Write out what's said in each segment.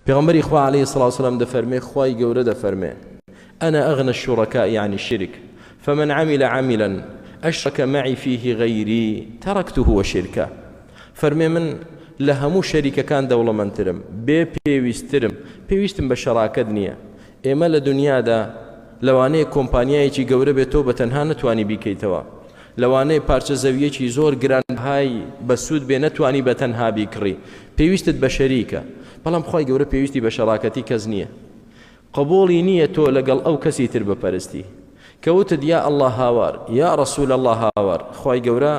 پیغمبری خوا عليه الصلاة والسلام دفرمي خواي گەورە دفرمي أنا أغنى الشركاء عن الشرك فمن عمل عملا أشرك معي فيه غيري تركته وشركه فرمي من لهمو شريكة كان دولة من ترم بي بيويستم بشراكة نییە ئێمە لە دنیادا لەوانەیە کۆمپانیایەکی گەورە بێتەوە بە تەنها نتوانی بیکەیتەوە لەوانەیە پارچە زەویەکی زۆر گرانهای بەسوود بێ نتوانی بە تەنها بیکڕی پێویستت بە شەریکە بەڵام خی گەورە پێویستی بە شەراکەتی کەس نییە قبوڵی نییە تۆ لەگەڵ ئەو کەسی تر بپەرستی کەوتت یا الله هاوار یا رسول الله هاوار خی گەورە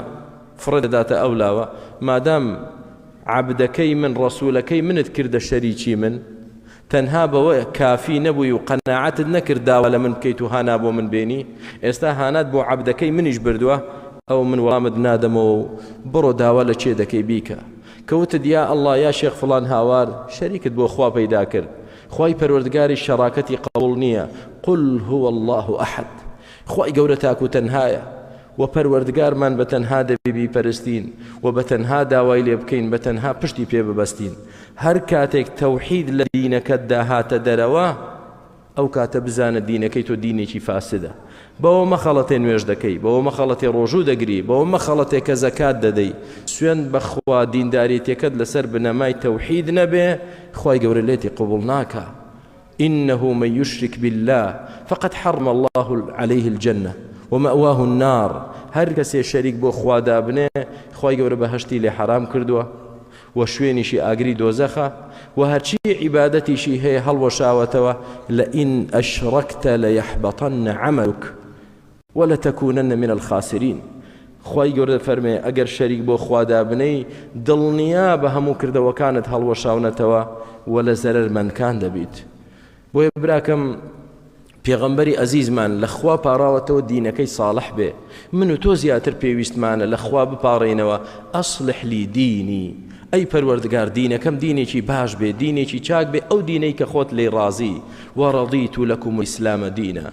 فڕە دەداتە ئەو لاوە مادام عبدەکەی من ڕسوولەکەی منت کردە شەریکی من تەنها بەوە کافی نەبووی و قەناعەتت نەکرد داوا لە من بکەیت و هانا بۆ من بێنی ئێستا هانات بۆ عەبدەکەی منیش بردووە ئەو من وەڵامت نادەمەوە بڕۆ داوا لە چێ دەکەی بیکە کەوتت یا الله یا شێخ فڵان هاوار شەریکت بۆ خوا پەیدا کرد خوای پەروەردگاری شەراکەتی قبوڵ نییە قل هو الله أحد خوای گەورە تاک و تەنهایە و پەروەردگارمان بە تەنها دەبی پەرستین و بە تەنها داوای لێ بکەین بە تەنها پشتی پێ ببەستین هەر کاتێک تەوحید لە دینەکەتدا هاتە دەرەوە ئەو کاتە بزانە دینەکەی تۆ دینێکی فاسدە بەوە مەخەڵەتێ نوێژ دەکەی بەوە مەخەڵەتێ ڕۆژوو دەگری بەوە مەخەڵەتێ کە زەکات دەدەی سوێن بەخوا دینداریەتەکەت لەسەر بنەمای تەوحید نەبێ خوای گەورە لێتی قبوڵ ناکا إنه من يشرك بالله فقد حرم الله عليه الجنة ومأواه النار هر کەسێ شەریک بۆ خوا دابنێ خوای گەورە بەهەشتی لێ حرام کردووە و شوێنیشی ئاگری دۆزەخە و هەرچی عیبادەتیشی هەیە هەڵوەشاوەتەوە لئن أشركت ليحبطن عملك ولتكونن من الخاسرين خوای گەورە فەرمێ ئەگەر شەریک بۆ خوا دابنەی دڵنیا بە هەموو کردەوەکانت هەڵوەشاونەتەوە و لە زەرەرمەندکان دەبیت بۆیە براکەم پێغەمبەری ئەزیزمان لە خوا پاڕاوەتەوە دینەکەی ساڵح بێ من و تۆ زیاتر پێویستمانە لە خوا بپاڕێنەوە ئەصلح لی دینی ئەی پەروەردگار دینەکەم دینێکی باش بێ دینێکی چاک بێ ئەو دینەی کە خۆت لێی ڕازی وەڕەضیت لەکم الئیسلام دینە